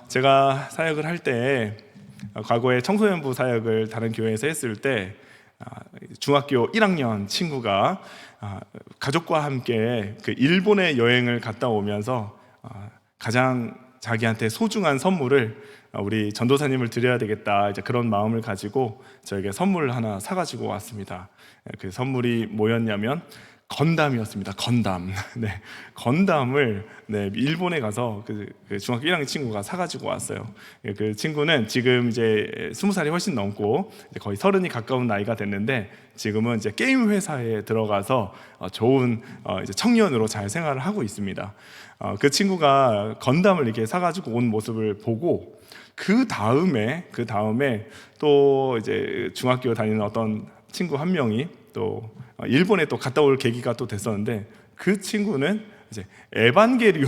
제가 사역을 할 때 과거에 청소년부 사역을 다른 교회에서 했을 때 중학교 1학년 친구가 가족과 함께 그 일본에 여행을 갔다 오면서 가장 자기한테 소중한 선물을 우리 전도사님을 드려야 되겠다, 이제 그런 마음을 가지고 저에게 선물을 하나 사가지고 왔습니다. 그 선물이 뭐였냐면 건담이었습니다. 건담. 네, 건담을 일본에 가서 그 중학교 1학년 친구가 사가지고 왔어요. 그 친구는 지금 이제 20살이 훨씬 넘고 이제 거의 30이 가까운 나이가 됐는데 지금은 이제 게임 회사에 들어가서 좋은 이제 청년으로 잘 생활을 하고 있습니다. 그 친구가 건담을 이렇게 사가지고 온 모습을 보고 그 다음에 또 이제 중학교 다니는 어떤 친구 한 명이 또 일본에 또 갔다 올 계기가 또 됐었는데 그 친구는 이제 에반게리온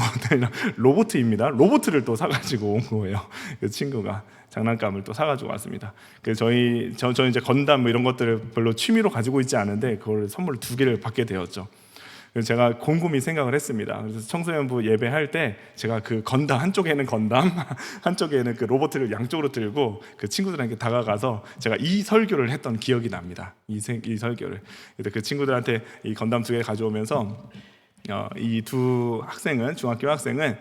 로봇입니다. 로봇을 또 사가지고 온 거예요. 그 친구가 장난감을 또 사가지고 왔습니다. 저는 이제 건담 뭐 이런 것들을 별로 취미로 가지고 있지 않은데 그걸 선물 2개를 받게 되었죠. 그래서 제가 곰곰이 생각을 했습니다. 그래서 청소년부 예배할 때 제가 그 건담, 한쪽에는 건담, 한쪽에는 그 로봇을 양쪽으로 들고 그 친구들한테 다가가서 제가 이 설교를 했던 기억이 납니다. 이 설교를. 그래서 그 친구들한테 이 건담 2개 가져오면서 이 두 학생은, 중학교 학생은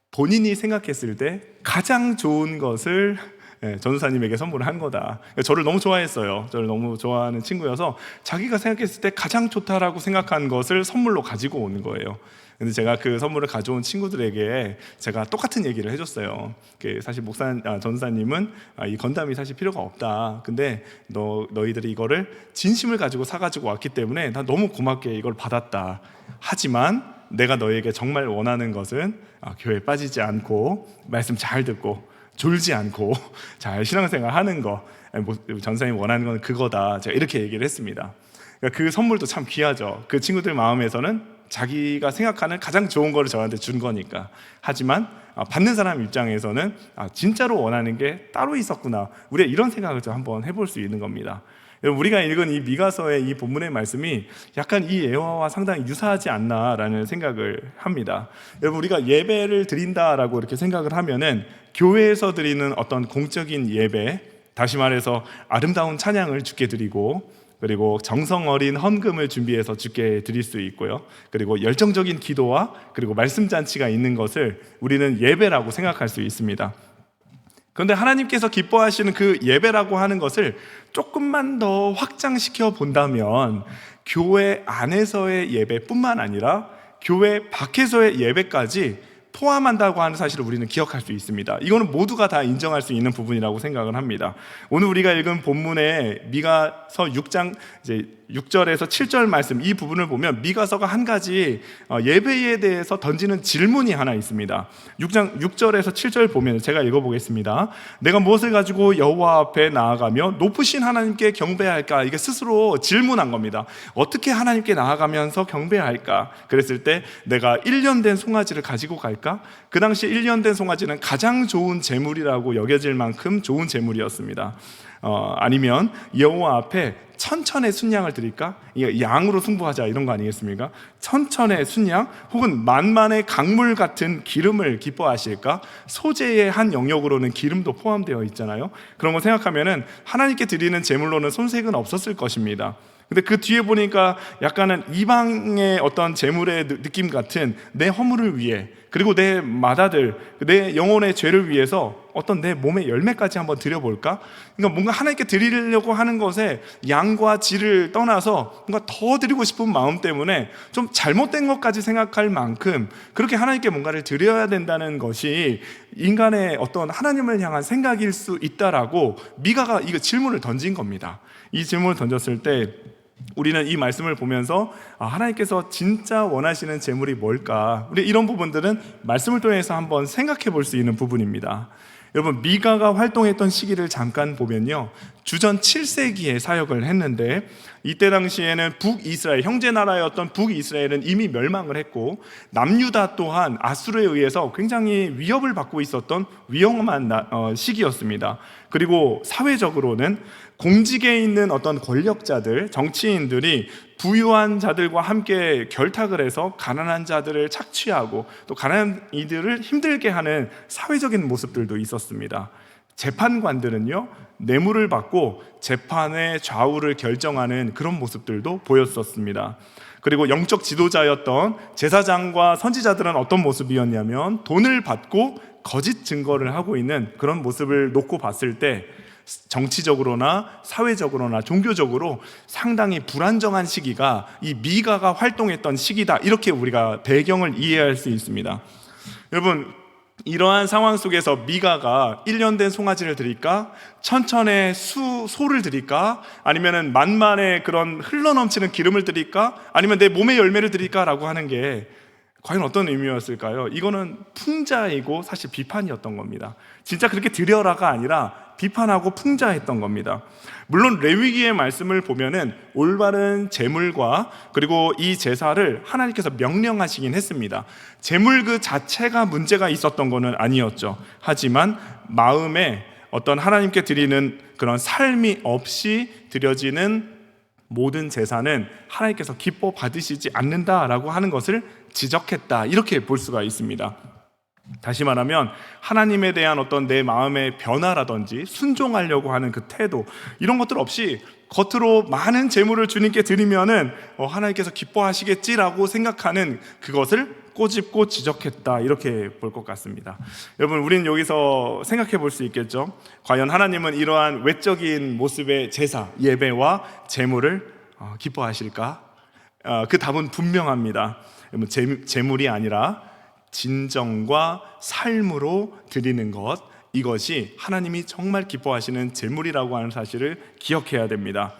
본인이 생각했을 때 가장 좋은 것을 전도사님에게 선물을 한 거다. 저를 너무 좋아했어요. 저를 너무 좋아하는 친구여서 자기가 생각했을 때 가장 좋다라고 생각한 것을 선물로 가지고 오는 거예요. 근데 제가 그 선물을 가져온 친구들에게 제가 똑같은 얘기를 해줬어요. 사실 전도사님은 이 건담이 사실 필요가 없다. 근데 너희들이 이거를 진심을 가지고 사가지고 왔기 때문에 나 너무 고맙게 이걸 받았다. 하지만 내가 너에게 정말 원하는 것은 교회에 빠지지 않고 말씀 잘 듣고 졸지 않고 잘 신앙생활 하는 거, 전사님이 원하는 건 그거다. 제가 이렇게 얘기를 했습니다. 그러니까 그 선물도 참 귀하죠. 그 친구들 마음에서는 자기가 생각하는 가장 좋은 거를 저한테 준 거니까. 하지만 받는 사람 입장에서는 진짜로 원하는 게 따로 있었구나, 우리가 이런 생각을 좀 한번 해볼 수 있는 겁니다. 우리가 읽은 이 미가서의 이 본문의 말씀이 약간 이 예화와 상당히 유사하지 않나라는 생각을 합니다. 여러분, 우리가 예배를 드린다라고 이렇게 생각을 하면은 교회에서 드리는 어떤 공적인 예배, 다시 말해서 아름다운 찬양을 주께 드리고, 그리고 정성 어린 헌금을 준비해서 주께 드릴 수 있고요, 그리고 열정적인 기도와 그리고 말씀 잔치가 있는 것을 우리는 예배라고 생각할 수 있습니다. 그런데 하나님께서 기뻐하시는 그 예배라고 하는 것을 조금만 더 확장시켜 본다면 교회 안에서의 예배뿐만 아니라 교회 밖에서의 예배까지 포함한다고 하는 사실을 우리는 기억할 수 있습니다. 이거는 모두가 다 인정할 수 있는 부분이라고 생각을 합니다. 오늘 우리가 읽은 본문의 미가서 6장 이제 6절에서 7절 말씀, 이 부분을 보면 미가서가 한 가지 예배에 대해서 던지는 질문이 하나 있습니다. 6절에서 7절 보면 제가 읽어보겠습니다. 내가 무엇을 가지고 여호와 앞에 나아가며 높으신 하나님께 경배할까? 이게 스스로 질문한 겁니다. 어떻게 하나님께 나아가면서 경배할까? 그랬을 때 내가 1년 된 송아지를 가지고 갈까? 그 당시 1년 된 송아지는 가장 좋은 제물이라고 여겨질 만큼 좋은 제물이었습니다. 아니면 여호와 앞에 천천의 순양을 드릴까? 양으로 승부하자, 이런 거 아니겠습니까? 천천의 순양, 혹은 만만의 강물 같은 기름을 기뻐하실까? 소재의 한 영역으로는 기름도 포함되어 있잖아요. 그런 거 생각하면은 하나님께 드리는 제물로는 손색은 없었을 것입니다. 근데 그 뒤에 보니까 약간은 이방의 어떤 제물의 느낌 같은 내 허물을 위해, 그리고 내 맏아들, 내 영혼의 죄를 위해서 어떤 내 몸의 열매까지 한번 드려볼까? 그러니까 뭔가 하나님께 드리려고 하는 것에 양과 질을 떠나서 뭔가 더 드리고 싶은 마음 때문에 좀 잘못된 것까지 생각할 만큼 그렇게 하나님께 뭔가를 드려야 된다는 것이 인간의 어떤 하나님을 향한 생각일 수 있다라고 미가가 이거 질문을 던진 겁니다. 이 질문을 던졌을 때 우리는 이 말씀을 보면서 하나님께서 진짜 원하시는 제물이 뭘까? 우리 이런 부분들은 말씀을 통해서 한번 생각해 볼 수 있는 부분입니다. 여러분, 미가가 활동했던 시기를 잠깐 보면요, 주전 7세기에 사역을 했는데, 이때 당시에는 북이스라엘, 형제 나라였던 북이스라엘은 이미 멸망을 했고 남유다 또한 아수르에 의해서 굉장히 위협을 받고 있었던 위험한 시기였습니다. 그리고 사회적으로는 공직에 있는 어떤 권력자들, 정치인들이 부유한 자들과 함께 결탁을 해서 가난한 자들을 착취하고 또 가난한 이들을 힘들게 하는 사회적인 모습들도 있었습니다. 재판관들은요, 뇌물을 받고 재판의 좌우를 결정하는 그런 모습들도 보였었습니다. 그리고 영적 지도자였던 제사장과 선지자들은 어떤 모습이었냐면 돈을 받고 거짓 증거를 하고 있는 그런 모습을 놓고 봤을 때 정치적으로나 사회적으로나 종교적으로 상당히 불안정한 시기가 이 미가가 활동했던 시기다, 이렇게 우리가 배경을 이해할 수 있습니다. 여러분, 이러한 상황 속에서 미가가 1년 된 송아지를 드릴까? 천천의 소를 드릴까? 아니면은 만만의 그런 흘러넘치는 기름을 드릴까? 아니면 내 몸의 열매를 드릴까? 라고 하는 게 과연 어떤 의미였을까요? 이거는 풍자이고 사실 비판이었던 겁니다. 진짜 그렇게 드려라가 아니라 비판하고 풍자했던 겁니다. 물론 레위기의 말씀을 보면은 올바른 제물과 그리고 이 제사를 하나님께서 명령하시긴 했습니다. 제물 그 자체가 문제가 있었던 것은 아니었죠. 하지만 마음에 어떤 하나님께 드리는 그런 삶이 없이 드려지는 모든 제사는 하나님께서 기뻐 받으시지 않는다라고 하는 것을 지적했다, 이렇게 볼 수가 있습니다. 다시 말하면 하나님에 대한 어떤 내 마음의 변화라든지 순종하려고 하는 그 태도, 이런 것들 없이 겉으로 많은 재물을 주님께 드리면은 하나님께서 기뻐하시겠지라고 생각하는 그것을 꼬집고 지적했다, 이렇게 볼 것 같습니다. 여러분, 우리는 여기서 생각해 볼 수 있겠죠. 과연 하나님은 이러한 외적인 모습의 제사, 예배와 재물을 기뻐하실까? 그 답은 분명합니다. 재물이 아니라 진정과 삶으로 드리는 것, 이것이 하나님이 정말 기뻐하시는 재물이라고 하는 사실을 기억해야 됩니다.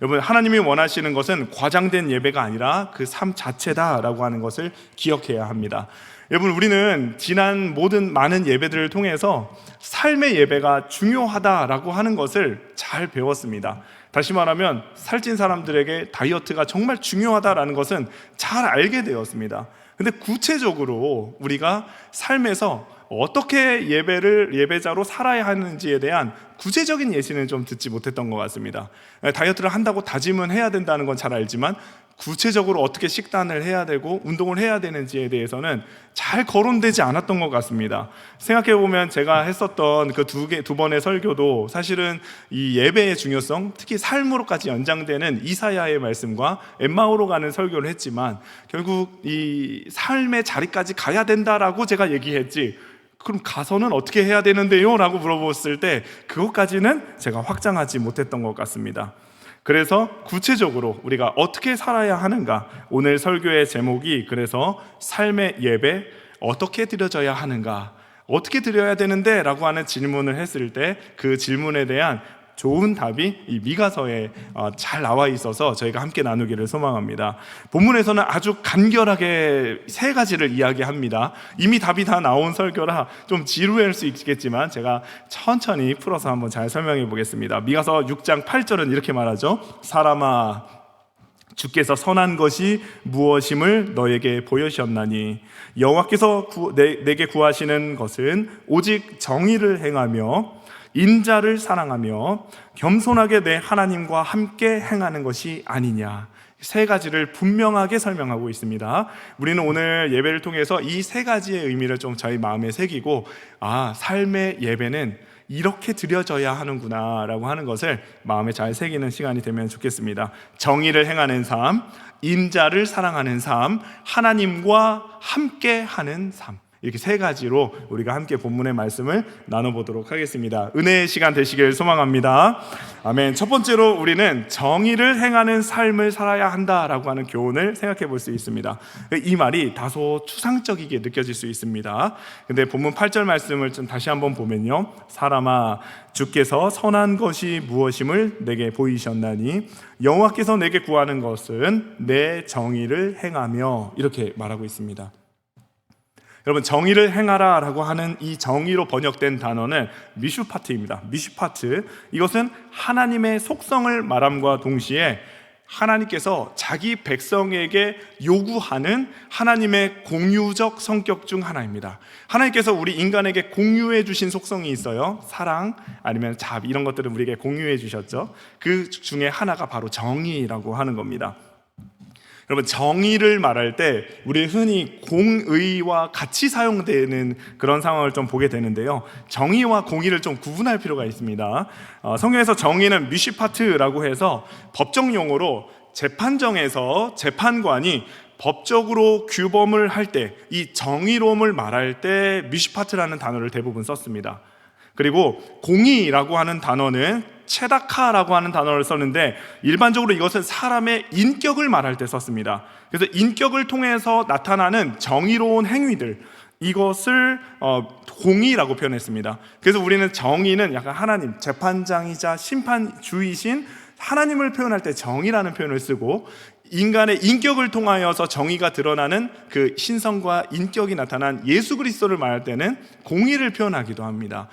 여러분, 하나님이 원하시는 것은 과장된 예배가 아니라 그 삶 자체다라고 하는 것을 기억해야 합니다. 여러분, 우리는 지난 모든 많은 예배들을 통해서 삶의 예배가 중요하다라고 하는 것을 잘 배웠습니다. 다시 말하면 살찐 사람들에게 다이어트가 정말 중요하다라는 것은 잘 알게 되었습니다. 근데 구체적으로 우리가 삶에서 어떻게 예배자로 살아야 하는지에 대한 구체적인 예시는 좀 듣지 못했던 것 같습니다. 다이어트를 한다고 다짐은 해야 된다는 건 잘 알지만 구체적으로 어떻게 식단을 해야 되고 운동을 해야 되는지에 대해서는 잘 거론되지 않았던 것 같습니다. 생각해보면 제가 했었던 그 두 번의 설교도 사실은 이 예배의 중요성, 특히 삶으로까지 연장되는 이사야의 말씀과 엠마오로 가는 설교를 했지만 결국 이 삶의 자리까지 가야 된다라고 제가 얘기했지, 그럼 가서는 어떻게 해야 되는데요? 라고 물어봤을 때 그것까지는 제가 확장하지 못했던 것 같습니다. 그래서 구체적으로 우리가 어떻게 살아야 하는가, 오늘 설교의 제목이 그래서 삶의 예배 어떻게 드려져야 하는가, 어떻게 드려야 되는데 라고 하는 질문을 했을 때 그 질문에 대한 좋은 답이 이 미가서에 잘 나와 있어서 저희가 함께 나누기를 소망합니다. 본문에서는 아주 간결하게 세 가지를 이야기합니다. 이미 답이 다 나온 설교라 좀 지루할 수 있겠지만 제가 천천히 풀어서 한번 잘 설명해 보겠습니다. 미가서 6장 8절은 이렇게 말하죠. 사람아, 주께서 선한 것이 무엇임을 너에게 보여주셨나니 여호와께서 내게 구하시는 것은 오직 정의를 행하며 인자를 사랑하며 겸손하게 내 하나님과 함께 행하는 것이 아니냐. 세 가지를 분명하게 설명하고 있습니다. 우리는 오늘 예배를 통해서 이 세 가지의 의미를 좀 저희 마음에 새기고, 삶의 예배는 이렇게 드려져야 하는구나 라고 하는 것을 마음에 잘 새기는 시간이 되면 좋겠습니다. 정의를 행하는 삶, 인자를 사랑하는 삶, 하나님과 함께 하는 삶, 이렇게 세 가지로 우리가 함께 본문의 말씀을 나눠보도록 하겠습니다. 은혜의 시간 되시길 소망합니다. 아멘. 첫 번째로 우리는 정의를 행하는 삶을 살아야 한다라고 하는 교훈을 생각해 볼 수 있습니다. 이 말이 다소 추상적이게 느껴질 수 있습니다. 근데 본문 8절 말씀을 좀 다시 한번 보면요, 사람아, 주께서 선한 것이 무엇임을 내게 보이셨나니 여호와께서 내게 구하는 것은 내 정의를 행하며, 이렇게 말하고 있습니다. 여러분, 정의를 행하라라고 하는 이 정의로 번역된 단어는 미슈파트입니다. 미슈파트, 이것은 하나님의 속성을 말함과 동시에 하나님께서 자기 백성에게 요구하는 하나님의 공유적 성격 중 하나입니다. 하나님께서 우리 인간에게 공유해 주신 속성이 있어요. 사랑, 아니면 자비, 이런 것들을 우리에게 공유해 주셨죠. 그 중에 하나가 바로 정의라고 하는 겁니다. 여러분, 정의를 말할 때 우리 흔히 공의와 같이 사용되는 그런 상황을 좀 보게 되는데요, 정의와 공의를 좀 구분할 필요가 있습니다. 성경에서 정의는 미시파트라고 해서 법정 용어로 재판정에서 재판관이 법적으로 규범을 할 때 이 정의로움을 말할 때 미시파트라는 단어를 대부분 썼습니다. 그리고 공의라고 하는 단어는 체다카라고 하는 단어를 썼는데, 일반적으로 이것은 사람의 인격을 말할 때 썼습니다. 그래서 인격을 통해서 나타나는 정의로운 행위들, 이것을 공의라고 표현했습니다. 그래서 우리는 정의는 약간 하나님, 재판장이자 심판주이신 하나님을 표현할 때 정의라는 표현을 쓰고, 인간의 인격을 통하여서 정의가 드러나는 그 신성과 인격이 나타난 예수 그리스도를 말할 때는 공의를 표현하기도 합니다.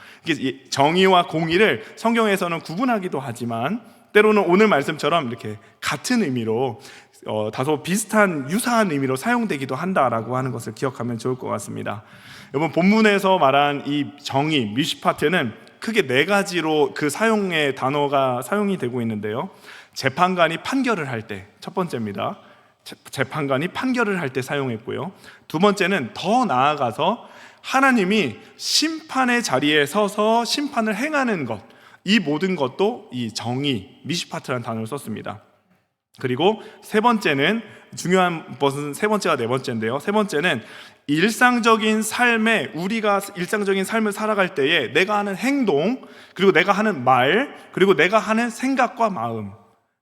정의와 공의를 성경에서는 구분하기도 하지만, 때로는 오늘 말씀처럼 이렇게 같은 의미로 다소 비슷한 유사한 의미로 사용되기도 한다라고 하는 것을 기억하면 좋을 것 같습니다. 여러분, 본문에서 말한 이 정의, 미시파트는 크게 네 가지로 그 사용의 단어가 사용이 되고 있는데요, 재판관이 판결을 할 때, 첫 번째입니다. 재판관이 판결을 할 때 사용했고요, 두 번째는 더 나아가서 하나님이 심판의 자리에 서서 심판을 행하는 것, 이 모든 것도 이 정의, 미시파트라는 단어를 썼습니다. 그리고 세 번째는, 중요한 것은 세 번째가 네 번째인데요, 세 번째는 일상적인 삶에, 우리가 일상적인 삶을 살아갈 때에 내가 하는 행동, 그리고 내가 하는 말, 그리고 내가 하는 생각과 마음,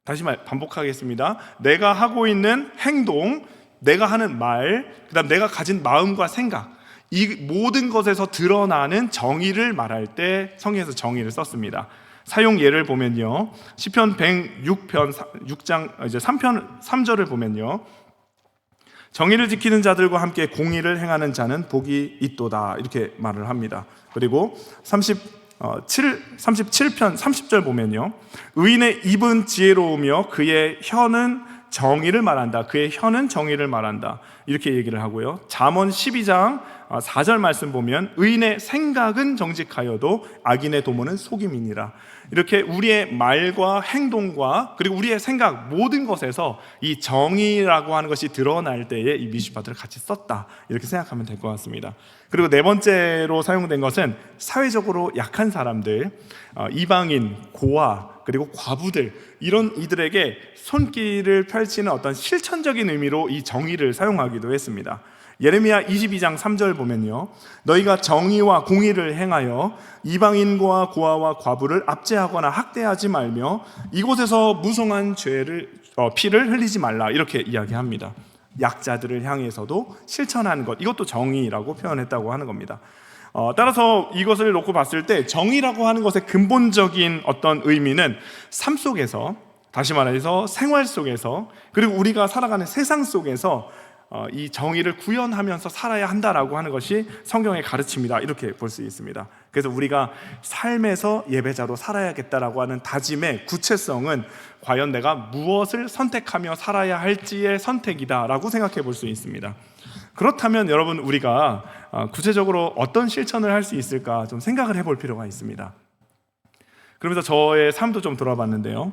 다시 반복하겠습니다. 내가 하고 있는 행동, 내가 하는 말, 그 다음 내가 가진 마음과 생각, 이 모든 것에서 드러나는 정의를 말할 때 성경에서 정의를 썼습니다. 사용 예를 보면요, 시편 106편 6장 이제 3편 3절을 보면요, 정의를 지키는 자들과 함께 공의를 행하는 자는 복이 있도다, 이렇게 말을 합니다. 그리고 37편 30절 보면요, 의인의 입은 지혜로우며 그의 혀는 정의를 말한다, 그의 혀는 정의를 말한다, 이렇게 얘기를 하고요. 잠언 12장 4절 말씀 보면 의인의 생각은 정직하여도 악인의 도모는 속임이니라. 이렇게 우리의 말과 행동과 그리고 우리의 생각, 모든 것에서 이 정의라고 하는 것이 드러날 때에 이 미시파트를 같이 썼다, 이렇게 생각하면 될 것 같습니다. 그리고 네 번째로 사용된 것은 사회적으로 약한 사람들, 이방인, 고아, 그리고 과부들, 이런 이들에게 손길을 펼치는 어떤 실천적인 의미로 이 정의를 사용하기도 했습니다. 예레미야 22장 3절 보면요, 너희가 정의와 공의를 행하여 이방인과 고아와 과부를 압제하거나 학대하지 말며 이곳에서 무성한 피를 흘리지 말라, 이렇게 이야기합니다. 약자들을 향해서도 실천하는 것, 이것도 정의라고 표현했다고 하는 겁니다. 따라서 이것을 놓고 봤을 때 정의라고 하는 것의 근본적인 어떤 의미는 삶 속에서, 다시 말해서 생활 속에서, 그리고 우리가 살아가는 세상 속에서 이 정의를 구현하면서 살아야 한다라고 하는 것이 성경의 가르침이다, 이렇게 볼 수 있습니다. 그래서 우리가 삶에서 예배자로 살아야겠다라고 하는 다짐의 구체성은 과연 내가 무엇을 선택하며 살아야 할지의 선택이다라고 생각해 볼 수 있습니다. 그렇다면 여러분, 우리가 구체적으로 어떤 실천을 할 수 있을까 좀 생각을 해볼 필요가 있습니다. 그러면서 저의 삶도 좀 돌아봤는데요,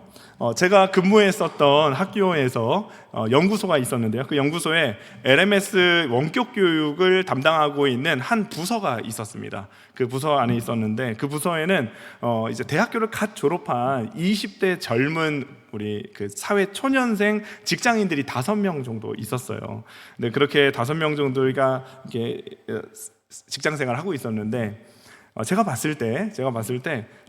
제가 근무했었던 학교에서 연구소가 있었는데요, 그 연구소에 LMS 원격 교육을 담당하고 있는 한 부서가 있었습니다. 그 부서 안에 있었는데, 그 부서에는 이제 대학교를 갓 졸업한 20대 젊은 우리 그 사회 초년생 직장인들이 5명 정도 있었어요. 근데 그렇게 5명 정도가 이렇게 직장 생활을 하고 있었는데, 제가 봤을 때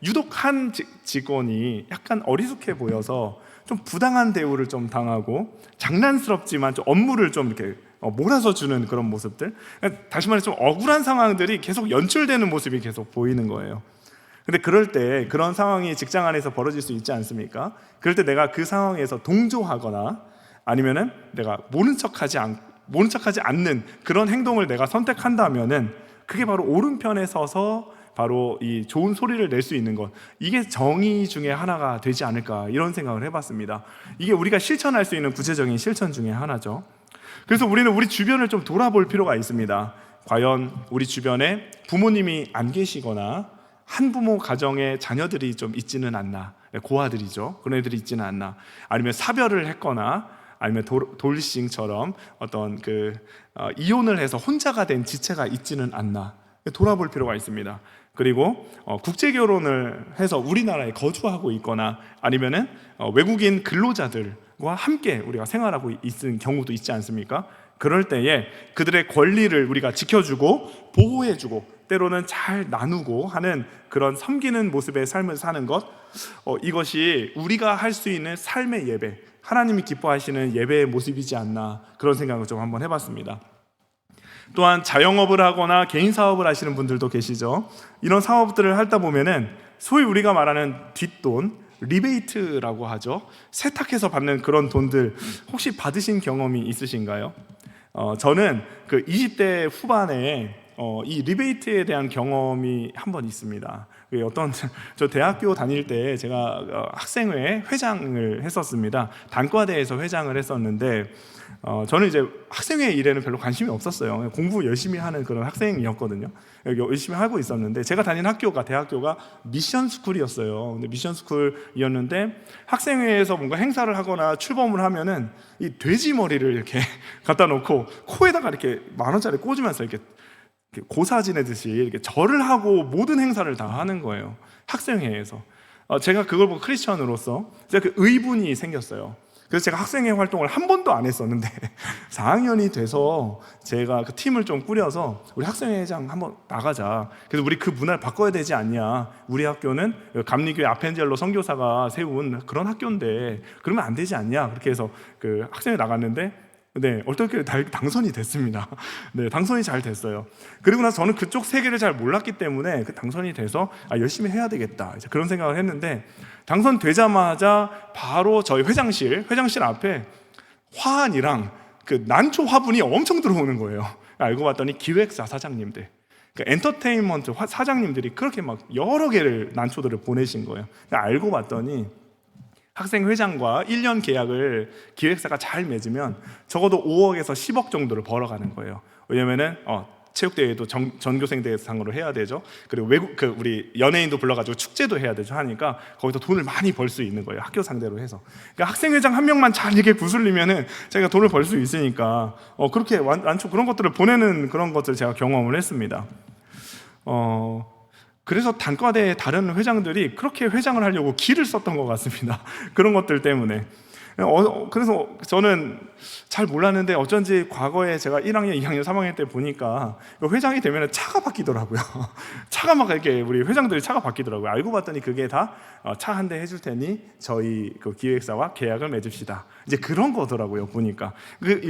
유독 한 직원이 약간 어리숙해 보여서 좀 부당한 대우를 좀 당하고, 장난스럽지만 좀 업무를 좀 이렇게 몰아서 주는 그런 모습들, 다시 말해서 좀 억울한 상황들이 계속 연출되는 모습이 계속 보이는 거예요. 근데 그럴 때 그런 상황이 직장 안에서 벌어질 수 있지 않습니까? 그럴 때 내가 그 상황에서 동조하거나 아니면은 내가 모른 척하지 모른 척하지 않는 그런 행동을 내가 선택한다면은 그게 바로 오른편에 서서 바로 이 좋은 소리를 낼 수 있는 것, 이게 정의 중에 하나가 되지 않을까, 이런 생각을 해봤습니다. 이게 우리가 실천할 수 있는 구체적인 실천 중에 하나죠. 그래서 우리는 우리 주변을 좀 돌아볼 필요가 있습니다. 과연 우리 주변에 부모님이 안 계시거나 한부모 가정의 자녀들이 좀 있지는 않나, 고아들이죠, 그런 애들이 있지는 않나, 아니면 사별을 했거나 아니면 돌싱처럼 어떤 이혼을 해서 혼자가 된 지체가 있지는 않나 돌아볼 필요가 있습니다. 그리고 국제 결혼을 해서 우리나라에 거주하고 있거나 아니면은 외국인 근로자들과 함께 우리가 생활하고 있는 경우도 있지 않습니까? 그럴 때에 그들의 권리를 우리가 지켜주고 보호해주고 때로는 잘 나누고 하는 그런 섬기는 모습의 삶을 사는 것, 이것이 우리가 할 수 있는 삶의 예배, 하나님이 기뻐하시는 예배의 모습이지 않나, 그런 생각을 좀 한번 해봤습니다. 또한 자영업을 하거나 개인 사업을 하시는 분들도 계시죠. 이런 사업들을 하다 보면은 소위 우리가 말하는 뒷돈, 리베이트라고 하죠. 세탁해서 받는 그런 돈들 혹시 받으신 경험이 있으신가요? 저는 20대 후반에 이 리베이트에 대한 경험이 한 번 있습니다. 저 대학교 다닐 때 제가 학생회 회장을 했었습니다. 단과대에서 회장을 했었는데 저는 이제 학생회 일에는 별로 관심이 없었어요. 공부 열심히 하는 그런 학생이었거든요. 열심히 하고 있었는데 제가 다닌 대학교가 미션 스쿨이었어요. 근데 미션 스쿨이었는데 학생회에서 뭔가 행사를 하거나 출범을 하면은 이 돼지 머리를 이렇게 갖다 놓고 코에다가 이렇게 10,000원짜리 꽂으면서 이렇게 고사 지내듯이 이렇게 절을 하고 모든 행사를 다 하는 거예요. 학생회에서. 제가 그걸 보고 크리스천으로서 제가 의분이 생겼어요. 그래서 제가 학생회 활동을 한 번도 안 했었는데 4학년이 돼서 제가 그 팀을 좀 꾸려서 우리 학생회장 한번 나가자. 그래서 우리 그 문화를 바꿔야 되지 않냐. 우리 학교는 감리교회 아펜젤로 선교사가 세운 그런 학교인데 그러면 안 되지 않냐. 그렇게 해서 그 학생회 나갔는데 어떻게 당선이 됐습니다. 당선이 잘 됐어요. 그리고 나서 저는 그쪽 세계를 잘 몰랐기 때문에 당선이 돼서 열심히 해야 되겠다, 이제 그런 생각을 했는데, 당선되자마자 바로 저희 회장실 앞에 화환이랑 난초 화분이 엄청 들어오는 거예요. 알고 봤더니 기획사 사장님들, 엔터테인먼트 사장님들이 그렇게 막 여러 개를 난초들을 보내신 거예요. 알고 봤더니 학생회장과 1년 계약을 기획사가 잘 맺으면 적어도 5억에서 10억 정도를 벌어가는 거예요. 왜냐면은 체육대회도 전교생대회상으로 해야 되죠. 그리고 우리 연예인도 불러가지고 축제도 해야 되죠. 하니까 거기서 돈을 많이 벌 수 있는 거예요. 학교 상대로 해서. 그러니까 학생회장 한 명만 잘 이렇게 구슬리면은 제가 돈을 벌 수 있으니까 그렇게 완전 그런 것들을 보내는 그런 것들을 제가 경험을 했습니다. 그래서 단과대 다른 회장들이 그렇게 회장을 하려고 기를 썼던 것 같습니다. 그런 것들 때문에. 그래서 저는 잘 몰랐는데 어쩐지 과거에 제가 1학년, 2학년, 3학년 때 보니까 회장이 되면 차가 바뀌더라고요. 차가 막 이렇게 우리 회장들이 차가 바뀌더라고요. 알고 봤더니 그게 다 차 한 대 해줄 테니 저희 기획사와 계약을 맺읍시다. 이제 그런 거더라고요, 보니까.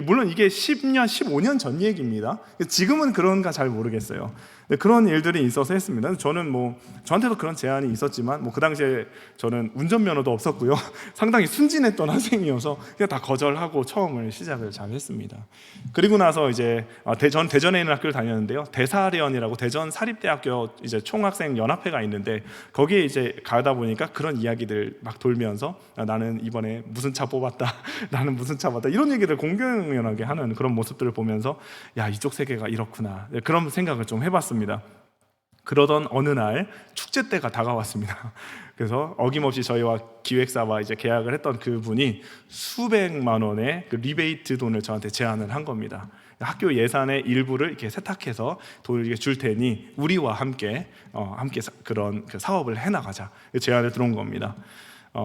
물론 이게 10년, 15년 전 얘기입니다. 지금은 그런가 잘 모르겠어요. 그런 일들이 있어서 했습니다. 저는 저한테도 그런 제안이 있었지만 그 당시에 저는 운전면허도 없었고요. 상당히 순진했던 학생이어서 그냥 다 거절하고 처음을 시작을 잘 했습니다. 그리고 나서 이제 전 대전에 있는 학교를 다녔는데요. 대사련이라고 대전 사립대학교 이제 총학생 연합회가 있는데 거기에 이제 가다 보니까 그런 이야기들 막 돌면서 나는 이번에 무슨 차 뽑았다. 나는 무슨 차 받았다. 이런 얘기들 공공연하게 하는 그런 모습들을 보면서 이쪽 세계가 이렇구나. 그런 생각을 좀 해봤습니다. 그러던 어느 날 축제 때가 다가왔습니다. 그래서 어김없이 저희와 기획사와 이제 계약을 했던 그분이 수백만 원의 리베이트 돈을 저한테 제안을 한 겁니다. 학교 예산의 일부를 이렇게 세탁해서 돈을 줄 테니 우리와 함께 그런 사업을 해나가자, 제안을 들어온 겁니다.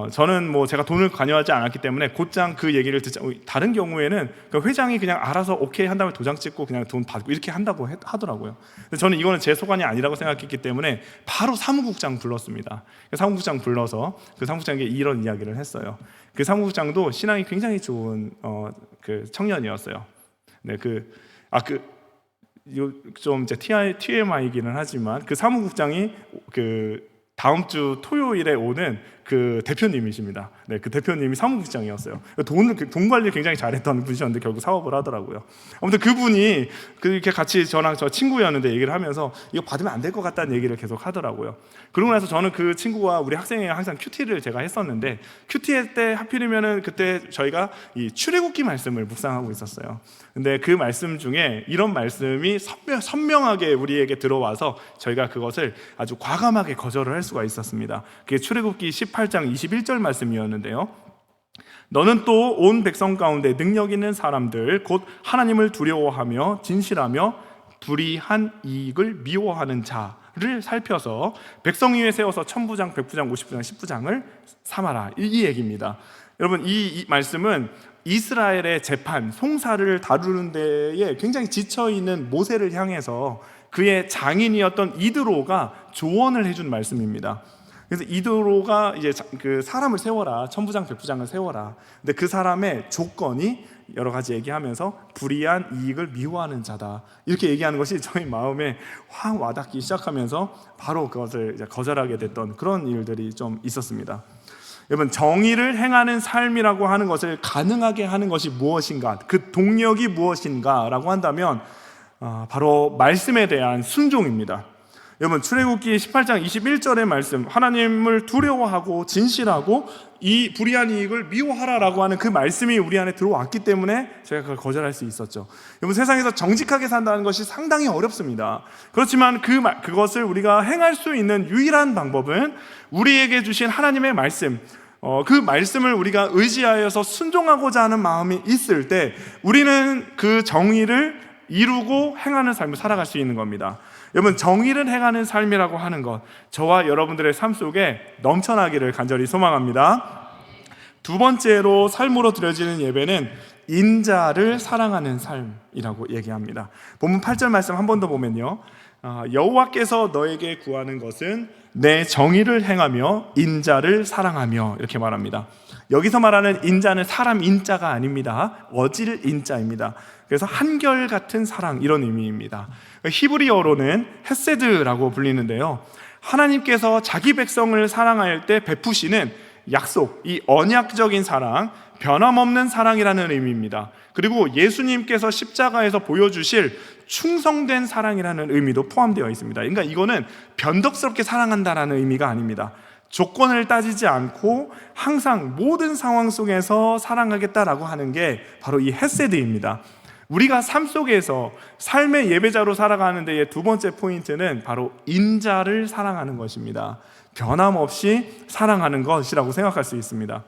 저는 제가 돈을 관여하지 않았기 때문에 곧장 그 얘기를 듣자. 다른 경우에는 회장이 그냥 알아서 오케이 한 다음에 도장 찍고 그냥 돈 받고 이렇게 한다고 하더라고요. 근데 저는 이거는 제 소관이 아니라고 생각했기 때문에 바로 사무국장 불렀습니다. 사무국장 불러서 그 사무국장에게 이런 이야기를 했어요. 그 사무국장도 신앙이 굉장히 좋은 청년이었어요. 좀 이제 TMI이기는 하지만 그 사무국장이 다음 주 토요일에 오는 그 대표님이십니다. 네, 그 대표님이 사무국장이었어요. 돈 관리 굉장히 잘했던 분이셨는데 결국 사업을 하더라고요. 아무튼 그분이 그렇게 같이 저랑 저 친구였는데 얘기를 하면서 이거 받으면 안 될 것 같다는 얘기를 계속 하더라고요. 그러고 나서 저는 그 친구와 우리 학생회 항상 큐티를 제가 했었는데, 큐티 때 하필이면은 그때 저희가 이 출애굽기 말씀을 묵상하고 있었어요. 근데 그 말씀 중에 이런 말씀이 선명하게 우리에게 들어와서 저희가 그것을 아주 과감하게 거절을 할 수가 있었습니다. 그게 출애굽기 18장 21절 말씀이었는데요. 너는 또 온 백성 가운데 능력 있는 사람들 곧 하나님을 두려워하며 진실하며 불의한 이익을 미워하는 자를 살펴서 백성 위에 세워서 천부장, 백부장, 50부장, 10부장을 삼아라, 이 얘기입니다. 여러분, 이 말씀은 이스라엘의 재판, 송사를 다루는 데에 굉장히 지쳐있는 모세를 향해서 그의 장인이었던 이드로가 조언을 해준 말씀입니다. 그래서 이드로가 이제 그 사람을 세워라, 천부장, 백부장을 세워라. 근데 그 사람의 조건이 여러 가지 얘기하면서 불의한 이익을 미워하는 자다, 이렇게 얘기하는 것이 저희 마음에 확 와닿기 시작하면서 바로 그것을 이제 거절하게 됐던 그런 일들이 좀 있었습니다. 여러분, 정의를 행하는 삶이라고 하는 것을 가능하게 하는 것이 무엇인가, 그 동력이 무엇인가라고 한다면 바로 말씀에 대한 순종입니다. 여러분, 출애굽기 18장 21절의 말씀, 하나님을 두려워하고 진실하고 이 불의한 이익을 미워하라라고 하는 그 말씀이 우리 안에 들어왔기 때문에 저희가 그걸 거절할 수 있었죠. 여러분, 세상에서 정직하게 산다는 것이 상당히 어렵습니다. 그렇지만 그것을 우리가 행할 수 있는 유일한 방법은 우리에게 주신 하나님의 말씀, 그 말씀을 우리가 의지하여서 순종하고자 하는 마음이 있을 때 우리는 그 정의를 이루고 행하는 삶을 살아갈 수 있는 겁니다. 여러분, 정의를 행하는 삶이라고 하는 것, 저와 여러분들의 삶 속에 넘쳐나기를 간절히 소망합니다. 두 번째로 삶으로 드려지는 예배는 인자를 사랑하는 삶이라고 얘기합니다. 본문 8절 말씀 한 번 더 보면요, 여호와께서 너에게 구하는 것은 내 정의를 행하며 인자를 사랑하며, 이렇게 말합니다. 여기서 말하는 인자는 사람 인자가 아닙니다. 어질 인자입니다. 그래서 한결같은 사랑, 이런 의미입니다. 히브리어로는 헤세드라고 불리는데요, 하나님께서 자기 백성을 사랑할 때 베푸시는 약속, 이 언약적인 사랑, 변함없는 사랑이라는 의미입니다. 그리고 예수님께서 십자가에서 보여주실 충성된 사랑이라는 의미도 포함되어 있습니다. 그러니까 이거는 변덕스럽게 사랑한다라는 의미가 아닙니다. 조건을 따지지 않고 항상 모든 상황 속에서 사랑하겠다라고 하는 게 바로 이 헤세드입니다. 우리가 삶 속에서 삶의 예배자로 살아가는 데의 두 번째 포인트는 바로 인자를 사랑하는 것입니다. 변함없이 사랑하는 것이라고 생각할 수 있습니다.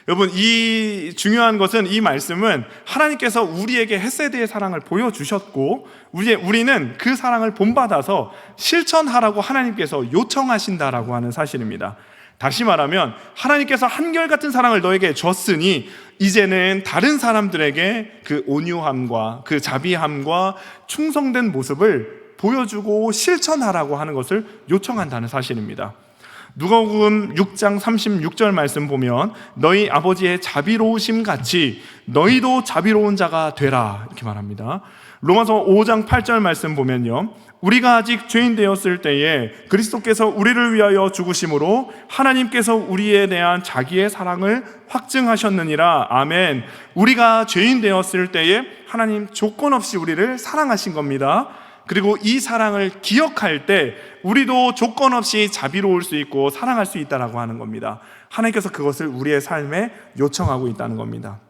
여러분, 이 중요한 것은, 이 말씀은 하나님께서 우리에게 헤세드의 사랑을 보여주셨고 우리는 그 사랑을 본받아서 실천하라고 하나님께서 요청하신다라고 하는 사실입니다. 다시 말하면 하나님께서 한결같은 사랑을 너에게 줬으니 이제는 다른 사람들에게 그 온유함과 그 자비함과 충성된 모습을 보여주고 실천하라고 하는 것을 요청한다는 사실입니다. 누가복음 6장 36절 말씀 보면 너희 아버지의 자비로우심 같이 너희도 자비로운 자가 되라, 이렇게 말합니다. 로마서 5장 8절 말씀 보면요, 우리가 아직 죄인 되었을 때에 그리스도께서 우리를 위하여 죽으심으로 하나님께서 우리에 대한 자기의 사랑을 확증하셨느니라. 아멘. 우리가 죄인 되었을 때에 하나님 조건 없이 우리를 사랑하신 겁니다. 그리고 이 사랑을 기억할 때 우리도 조건 없이 자비로울 수 있고 사랑할 수 있다라고 하는 겁니다. 하나님께서 그것을 우리의 삶에 요청하고 있다는 겁니다.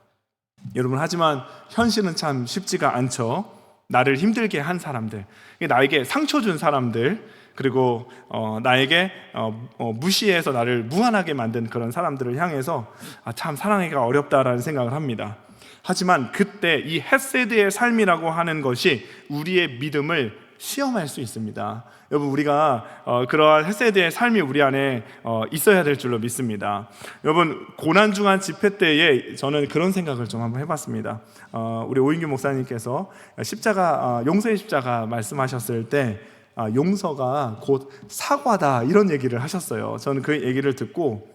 여러분, 하지만 현실은 참 쉽지가 않죠. 나를 힘들게 한 사람들, 나에게 상처 준 사람들, 그리고 나에게 무시해서 나를 무한하게 만든 그런 사람들을 향해서 참 사랑하기가 어렵다라는 생각을 합니다. 하지만 그때 이 헤세드의 삶이라고 하는 것이 우리의 믿음을 시험할 수 있습니다. 여러분, 우리가 그러한 헤세드의 삶이 우리 안에 있어야 될 줄로 믿습니다. 여러분, 고난중한 집회 때에 저는 그런 생각을 좀 한번 해봤습니다. 우리 오인규 목사님께서 십자가, 용서의 십자가 말씀하셨을 때 용서가 곧 사과다, 이런 얘기를 하셨어요. 저는 그 얘기를 듣고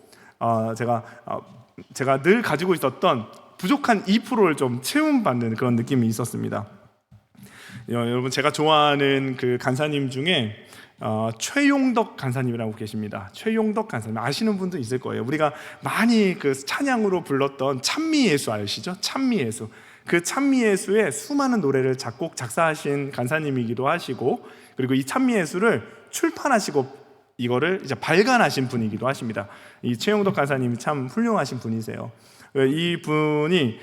제가 늘 가지고 있었던 부족한 2%를 좀 채움받는 그런 느낌이 있었습니다. 여러분, 제가 좋아하는 그 간사님 중에 최용덕 간사님이라고 계십니다. 최용덕 간사님 아시는 분도 있을 거예요. 우리가 많이 그 찬양으로 불렀던 찬미예수 아시죠? 찬미예수. 그 찬미예수의 수많은 노래를 작곡 작사하신 간사님이기도 하시고, 그리고 이 찬미예수를 출판하시고 이거를 이제 발간하신 분이기도 하십니다. 이 최용덕 간사님이 참 훌륭하신 분이세요. 이 분이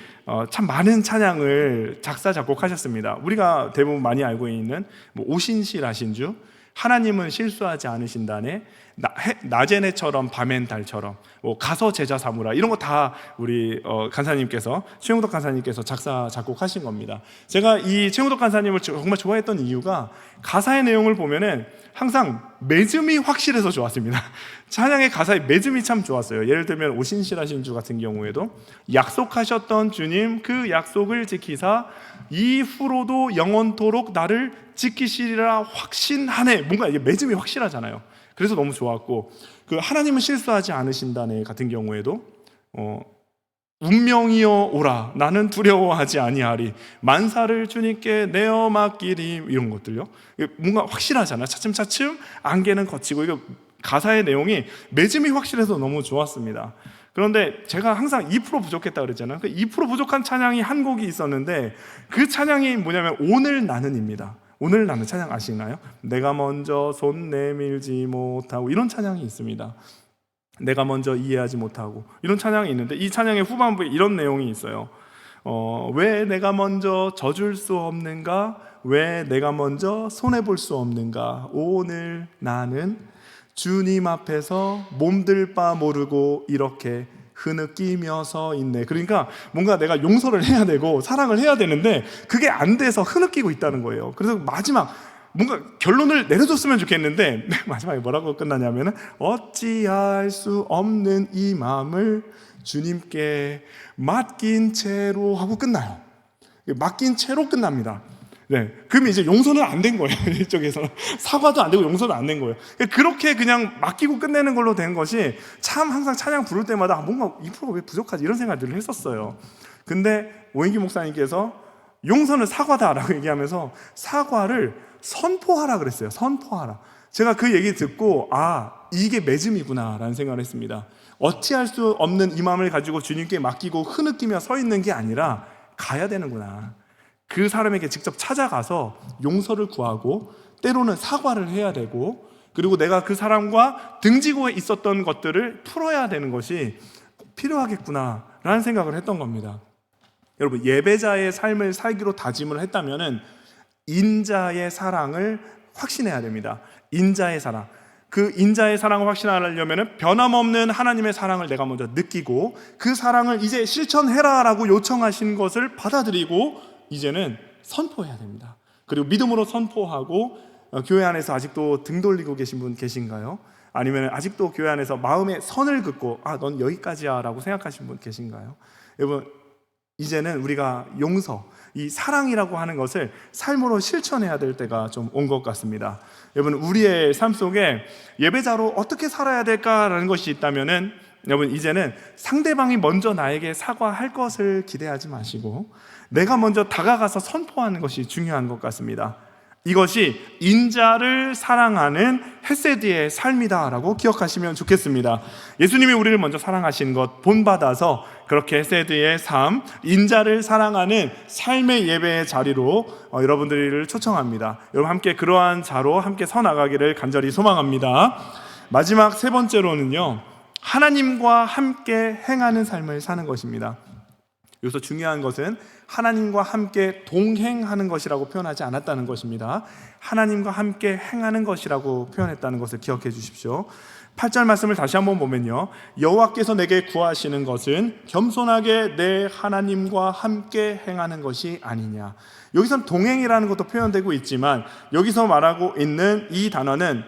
참 많은 찬양을 작사 작곡하셨습니다. 우리가 대부분 많이 알고 있는 오신실 아신주, 하나님은 실수하지 않으신다네, 낮엔 해처럼 밤엔 달처럼, 가서 제자 삼으라, 이런 거 다 우리 간사님께서, 최용덕 간사님께서 작사 작곡하신 겁니다. 제가 이 최용덕 간사님을 정말 좋아했던 이유가 가사의 내용을 보면은 항상 매듭이 확실해서 좋았습니다. 찬양의 가사의 매듭이 참 좋았어요. 예를 들면 오신실하신 주 같은 경우에도 약속하셨던 주님 그 약속을 지키사 이후로도 영원토록 나를 지키시리라 확신하네. 뭔가 이게 매듭이 확실하잖아요. 그래서 너무 좋았고, 그 하나님은 실수하지 않으신다네 같은 경우에도 운명이여 오라 나는 두려워하지 아니하리 만사를 주님께 내어 맡기리, 이런 것들요. 뭔가 확실하잖아요. 차츰차츰 안개는 걷히고, 이거 가사의 내용이 매듭이 확실해서 너무 좋았습니다. 그런데 제가 항상 2% 부족했다 그랬잖아요. 그 2% 부족한 찬양이 한 곡이 있었는데, 그 찬양이 뭐냐면 오늘 나는입니다. 오늘 나는 찬양 아시나요? 내가 먼저 손 내밀지 못하고, 이런 찬양이 있습니다. 내가 먼저 이해하지 못하고, 이런 찬양이 있는데, 이 찬양의 후반부에 이런 내용이 있어요. 왜 내가 먼저 져줄 수 없는가? 왜 내가 먼저 손해볼 수 없는가? 오늘 나는 주님 앞에서 몸들 바 모르고 이렇게 흐느끼며 서 있네. 그러니까 뭔가 내가 용서를 해야 되고 사랑을 해야 되는데 그게 안 돼서 흐느끼고 있다는 거예요. 그래서 마지막 뭔가 결론을 내려줬으면 좋겠는데 마지막에 뭐라고 끝나냐면은 어찌할 수 없는 이 마음을 주님께 맡긴 채로 하고 끝나요. 맡긴 채로 끝납니다. 네, 그러면 이제 용서는 안 된 거예요. 이쪽에서는 사과도 안 되고 용서도 안 된 거예요. 그렇게 그냥 맡기고 끝내는 걸로 된 것이 참 항상 찬양 부를 때마다 뭔가 2%가 왜 부족하지, 이런 생각들을 했었어요. 근데 오인기 목사님께서 용서는 사과다라고 얘기하면서 사과를 선포하라 그랬어요. 선포하라. 제가 그 얘기 듣고 이게 매짐이구나 라는 생각을 했습니다. 어찌할 수 없는 이 마음을 가지고 주님께 맡기고 흐느끼며 서 있는 게 아니라 가야 되는구나. 그 사람에게 직접 찾아가서 용서를 구하고 때로는 사과를 해야 되고, 그리고 내가 그 사람과 등지고 있었던 것들을 풀어야 되는 것이 필요하겠구나 라는 생각을 했던 겁니다. 여러분, 예배자의 삶을 살기로 다짐을 했다면 인자의 사랑을 확신해야 됩니다. 인자의 사랑. 그 인자의 사랑을 확신하려면 변함없는 하나님의 사랑을 내가 먼저 느끼고 그 사랑을 이제 실천해라 라고 요청하신 것을 받아들이고 이제는 선포해야 됩니다. 그리고 믿음으로 선포하고, 교회 안에서 아직도 등 돌리고 계신 분 계신가요? 아니면 아직도 교회 안에서 마음의 선을 긋고 넌 여기까지야 라고 생각하시는 분 계신가요? 여러분, 이제는 우리가 용서, 이 사랑이라고 하는 것을 삶으로 실천해야 될 때가 좀 온 것 같습니다. 여러분, 우리의 삶 속에 예배자로 어떻게 살아야 될까라는 것이 있다면은, 여러분, 이제는 상대방이 먼저 나에게 사과할 것을 기대하지 마시고 내가 먼저 다가가서 선포하는 것이 중요한 것 같습니다. 이것이 인자를 사랑하는 헤세드의 삶이다라고 기억하시면 좋겠습니다. 예수님이 우리를 먼저 사랑하신 것 본받아서 그렇게 헤세드의 삶, 인자를 사랑하는 삶의 예배의 자리로 여러분들을 초청합니다. 여러분, 함께 그러한 자로 함께 서 나가기를 간절히 소망합니다. 마지막 세 번째로는요, 하나님과 함께 행하는 삶을 사는 것입니다. 여기서 중요한 것은 하나님과 함께 동행하는 것이라고 표현하지 않았다는 것입니다. 하나님과 함께 행하는 것이라고 표현했다는 것을 기억해 주십시오. 8절 말씀을 다시 한번 보면요, 여호와께서 내게 구하시는 것은 겸손하게 내 하나님과 함께 행하는 것이 아니냐. 여기서는 동행이라는 것도 표현되고 있지만 여기서 말하고 있는 이 단어는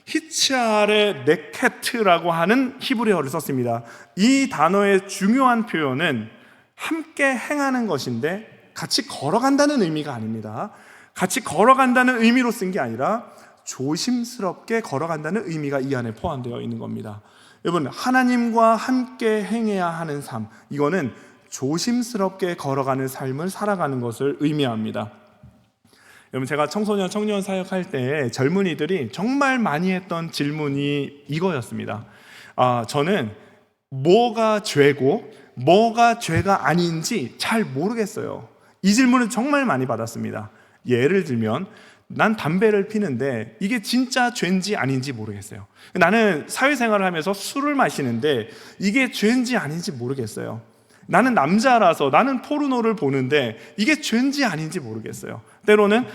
히츠아레 네케트라고 하는 히브리어를 썼습니다. 이 단어의 중요한 표현은 함께 행하는 것인데 같이 걸어간다는 의미가 아닙니다. 같이 걸어간다는 의미로 쓴 게 아니라 조심스럽게 걸어간다는 의미가 이 안에 포함되어 있는 겁니다. 여러분, 하나님과 함께 행해야 하는 삶, 이거는 조심스럽게 걸어가는 삶을 살아가는 것을 의미합니다. 여러분, 제가 청소년 청년 사역할 때 젊은이들이 정말 많이 했던 질문이 이거였습니다. 저는 뭐가 죄고 뭐가 죄가 아닌지 잘 모르겠어요. 이 질문을 정말 많이 받았습니다. 예를 들면, 난 담배를 피는데 이게 진짜 죄인지 아닌지 모르겠어요. 나는 사회생활을 하면서 술을 마시는데 이게 죄인지 아닌지 모르겠어요. 나는 남자라서 나는 포르노를 보는데 이게 죄인지 아닌지 모르겠어요. 때로는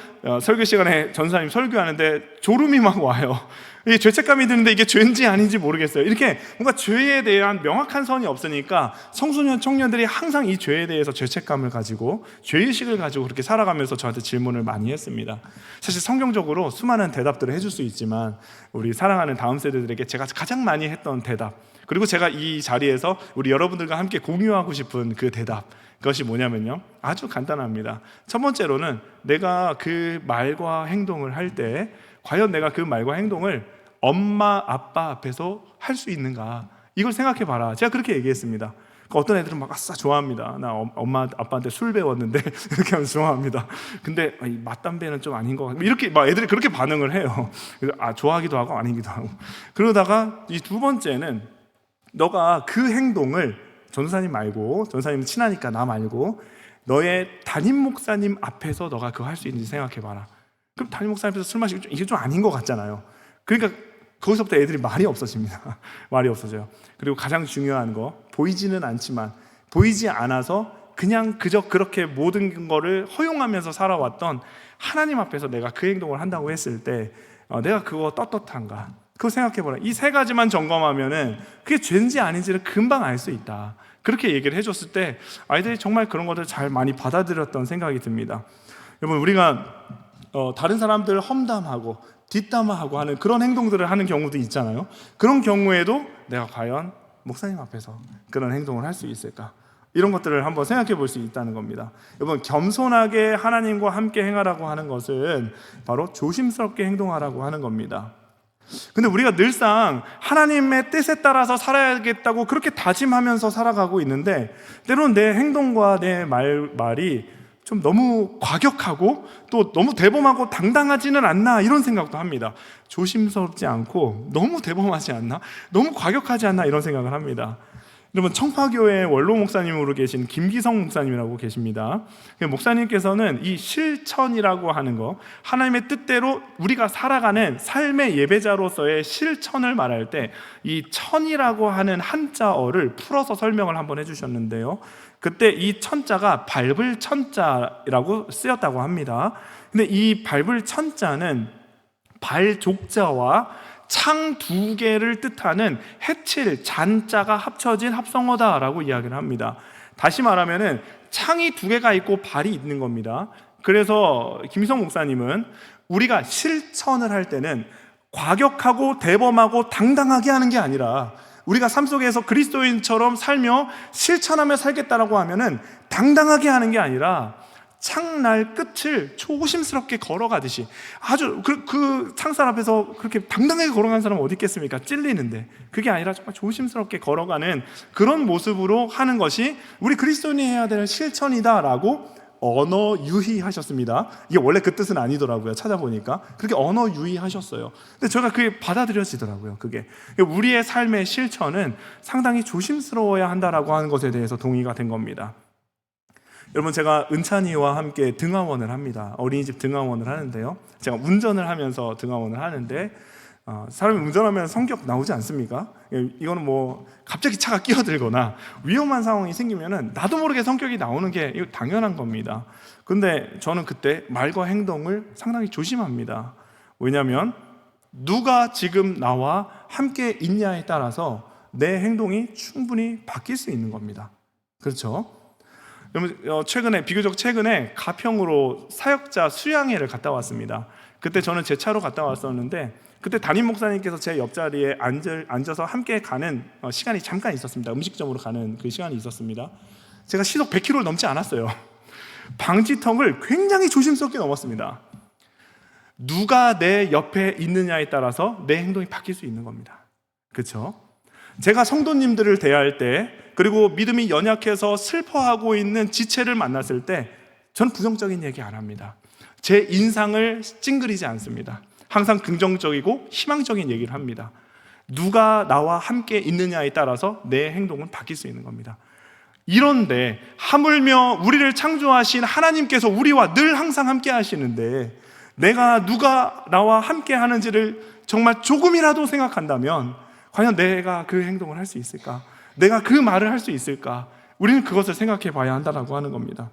설교 시간에 전사님 설교하는데 졸음이 막 와요. 이게 죄책감이 드는데 이게 죄인지 아닌지 모르겠어요. 이렇게 뭔가 죄에 대한 명확한 선이 없으니까 청소년 청년들이 항상 이 죄에 대해서 죄책감을 가지고 죄의식을 가지고 그렇게 살아가면서 저한테 질문을 많이 했습니다. 사실 성경적으로 수많은 대답들을 해줄 수 있지만 우리 사랑하는 다음 세대들에게 제가 가장 많이 했던 대답, 그리고 제가 이 자리에서 우리 여러분들과 함께 공유하고 싶은 그 대답, 그것이 뭐냐면요, 아주 간단합니다. 첫 번째로는 내가 그 말과 행동을 할 때 과연 내가 그 말과 행동을 엄마 아빠 앞에서 할 수 있는가, 이걸 생각해 봐라. 제가 그렇게 얘기했습니다. 어떤 애들은 막 아싸 좋아합니다. 나 엄마 아빠한테 술 배웠는데 이렇게 하면 좋아합니다. 근데 맛담배는 좀 아닌 것 같고, 이렇게 막 애들이 그렇게 반응을 해요. 그래서 좋아하기도 하고 아니기도 하고. 그러다가 이 두 번째는, 너가 그 행동을 전도사님 말고, 전도사님 친하니까 나 말고 너의 담임 목사님 앞에서 너가 그거 할 수 있는지 생각해 봐라. 그럼 담임 목사님 앞에서 술 마시고 이게 좀 아닌 것 같잖아요. 그러니까 거기서부터 애들이 말이 없어집니다. 말이 없어져요. 그리고 가장 중요한 거, 보이지는 않지만, 보이지 않아서 그냥 그저 그렇게 모든 거를 허용하면서 살아왔던 하나님 앞에서 내가 그 행동을 한다고 했을 때 내가 그거 떳떳한가, 그거 생각해보라. 이 세 가지만 점검하면은 그게 죄인지 아닌지를 금방 알 수 있다. 그렇게 얘기를 해줬을 때 아이들이 정말 그런 것들 잘 많이 받아들였던 생각이 듭니다. 여러분, 우리가 다른 사람들 험담하고 뒷담화하고 하는 그런 행동들을 하는 경우도 있잖아요. 그런 경우에도 내가 과연 목사님 앞에서 그런 행동을 할 수 있을까? 이런 것들을 한번 생각해 볼 수 있다는 겁니다. 여러분, 겸손하게 하나님과 함께 행하라고 하는 것은 바로 조심스럽게 행동하라고 하는 겁니다. 근데 우리가 늘상 하나님의 뜻에 따라서 살아야겠다고 그렇게 다짐하면서 살아가고 있는데, 때로는 내 행동과 내 말이 좀 너무 과격하고 또 너무 대범하고 당당하지는 않나, 이런 생각도 합니다. 조심스럽지 않고 너무 대범하지 않나, 너무 과격하지 않나, 이런 생각을 합니다. 여러분, 청파교회 원로 목사님으로 계신 김기성 목사님이라고 계십니다. 목사님께서는 이 실천이라고 하는 거, 하나님의 뜻대로 우리가 살아가는 삶의 예배자로서의 실천을 말할 때 이 천이라고 하는 한자어를 풀어서 설명을 한번 해주셨는데요, 그때 이 천자가 밟을 천자라고 쓰였다고 합니다. 근데 이 밟을 천자는 발족자와 창 두 개를 뜻하는 해칠 잔자가 합쳐진 합성어다라고 이야기를 합니다. 다시 말하면은 창이 두 개가 있고 발이 있는 겁니다. 그래서 김성 목사님은 우리가 실천을 할 때는 과격하고 대범하고 당당하게 하는 게 아니라, 우리가 삶 속에서 그리스도인처럼 살며 실천하며 살겠다라고 하면은 당당하게 하는 게 아니라 창날 끝을 조심스럽게 걸어가듯이, 아주 그 창살 앞에서 그렇게 당당하게 걸어가는 사람은 어디 있겠습니까? 찔리는데. 그게 아니라 정말 조심스럽게 걸어가는 그런 모습으로 하는 것이 우리 그리스도인이 해야 될 실천이다라고 언어 유희하셨습니다. 이게 원래 그 뜻은 아니더라고요. 찾아보니까 그렇게 언어 유희하셨어요. 근데 제가 그게 받아들여지더라고요. 그게 우리의 삶의 실천은 상당히 조심스러워야 한다라고 하는 것에 대해서 동의가 된 겁니다. 여러분, 제가 은찬이와 함께 등하원을 합니다. 어린이집 등하원을 하는데요, 제가 운전을 하면서 등하원을 하는데 사람이 운전하면 성격 나오지 않습니까? 이거는 뭐 갑자기 차가 끼어들거나 위험한 상황이 생기면은 나도 모르게 성격이 나오는 게 이거 당연한 겁니다. 근데 저는 그때 말과 행동을 상당히 조심합니다. 왜냐하면 누가 지금 나와 함께 있냐에 따라서 내 행동이 충분히 바뀔 수 있는 겁니다. 그렇죠? 여러분, 비교적 최근에 가평으로 사역자 수양회를 갔다 왔습니다. 그때 저는 제 차로 갔다 왔었는데, 그때 담임 목사님께서 제 옆자리에 앉아서 함께 가는 시간이 잠깐 있었습니다. 음식점으로 가는 그 시간이 있었습니다. 제가 시속 100km를 넘지 않았어요. 방지턱을 굉장히 조심스럽게 넘었습니다. 누가 내 옆에 있느냐에 따라서 내 행동이 바뀔 수 있는 겁니다. 그렇죠? 제가 성도님들을 대할 때, 그리고 믿음이 연약해서 슬퍼하고 있는 지체를 만났을 때 저는 부정적인 얘기 안 합니다. 제 인상을 찡그리지 않습니다. 항상 긍정적이고 희망적인 얘기를 합니다. 누가 나와 함께 있느냐에 따라서 내 행동은 바뀔 수 있는 겁니다. 이런데 하물며 우리를 창조하신 하나님께서 우리와 늘 항상 함께 하시는데 내가 누가 나와 함께 하는지를 정말 조금이라도 생각한다면 과연 내가 그 행동을 할 수 있을까? 내가 그 말을 할 수 있을까? 우리는 그것을 생각해 봐야 한다고 하는 겁니다.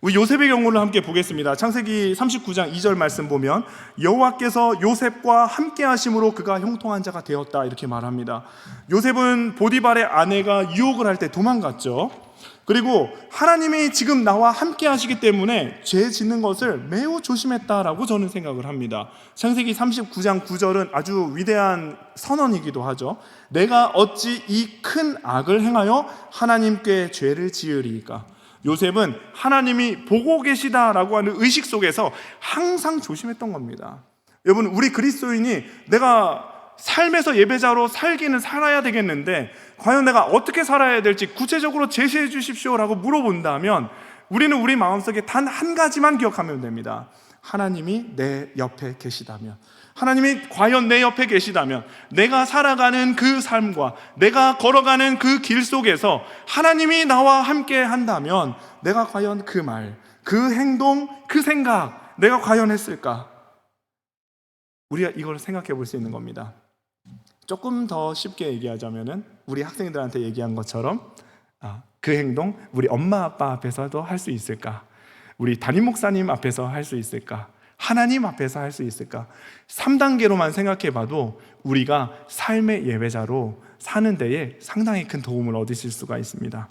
우리 요셉의 경우를 함께 보겠습니다. 창세기 39장 2절 말씀 보면 여호와께서 요셉과 함께 하심으로 그가 형통한 자가 되었다 이렇게 말합니다. 요셉은 보디발의 아내가 유혹을 할 때 도망갔죠. 그리고 하나님이 지금 나와 함께 하시기 때문에 죄 짓는 것을 매우 조심했다라고 저는 생각을 합니다. 창세기 39장 9절은 아주 위대한 선언이기도 하죠. 내가 어찌 이 큰 악을 행하여 하나님께 죄를 지으리이까. 요셉은 하나님이 보고 계시다라고 하는 의식 속에서 항상 조심했던 겁니다. 여러분, 우리 그리스도인이 내가 삶에서 예배자로 살기는 살아야 되겠는데 과연 내가 어떻게 살아야 될지 구체적으로 제시해 주십시오라고 물어본다면 우리는 우리 마음속에 단 한 가지만 기억하면 됩니다. 하나님이 내 옆에 계시다면, 하나님이 과연 내 옆에 계시다면, 내가 살아가는 그 삶과 내가 걸어가는 그 길 속에서 하나님이 나와 함께 한다면 내가 과연 그 말, 그 행동, 그 생각 내가 과연 했을까? 우리가 이걸 생각해 볼 수 있는 겁니다. 조금 더 쉽게 얘기하자면은 우리 학생들한테 얘기한 것처럼 그 행동 우리 엄마 아빠 앞에서도 할 수 있을까? 우리 담임 목사님 앞에서 할 수 있을까? 하나님 앞에서 할 수 있을까? 3단계로만 생각해 봐도 우리가 삶의 예배자로 사는 데에 상당히 큰 도움을 얻으실 수가 있습니다.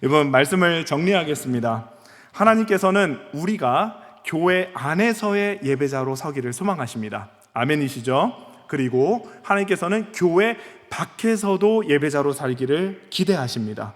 이번 말씀을 정리하겠습니다. 하나님께서는 우리가 교회 안에서의 예배자로 서기를 소망하십니다. 아멘이시죠? 그리고 하나님께서는 교회 밖에서도 예배자로 살기를 기대하십니다.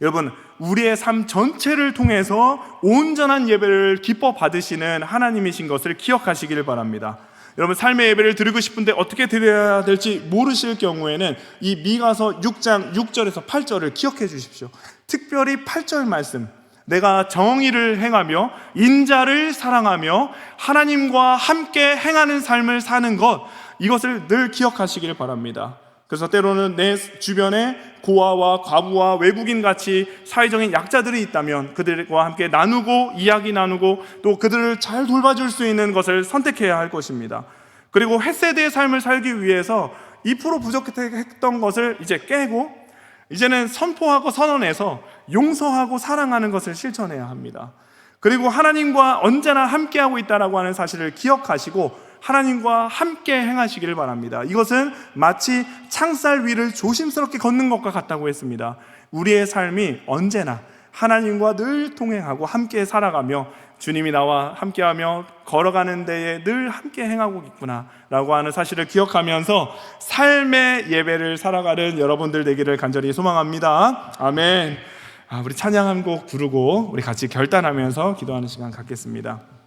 여러분, 우리의 삶 전체를 통해서 온전한 예배를 기뻐 받으시는 하나님이신 것을 기억하시기를 바랍니다. 여러분, 삶의 예배를 드리고 싶은데 어떻게 드려야 될지 모르실 경우에는 이 미가서 6장 6절에서 8절을 기억해 주십시오. 특별히 8절 말씀, 내가 정의를 행하며 인자를 사랑하며 하나님과 함께 행하는 삶을 사는 것, 이것을 늘 기억하시길 바랍니다. 그래서 때로는 내 주변에 고아와 과부와 외국인 같이 사회적인 약자들이 있다면 그들과 함께 나누고 이야기 나누고 또 그들을 잘 돌봐줄 수 있는 것을 선택해야 할 것입니다. 그리고 햇세대의 삶을 살기 위해서 2% 부족했던 것을 이제 깨고 이제는 선포하고 선언해서 용서하고 사랑하는 것을 실천해야 합니다. 그리고 하나님과 언제나 함께하고 있다라고 하는 사실을 기억하시고 하나님과 함께 행하시기를 바랍니다. 이것은 마치 창살 위를 조심스럽게 걷는 것과 같다고 했습니다. 우리의 삶이 언제나 하나님과 늘 동행하고 함께 살아가며 주님이 나와 함께하며 걸어가는 데에 늘 함께 행하고 있구나 라고 하는 사실을 기억하면서 삶의 예배를 살아가는 여러분들 되기를 간절히 소망합니다. 아멘. 우리 찬양 한 곡 부르고 우리 같이 결단하면서 기도하는 시간 갖겠습니다.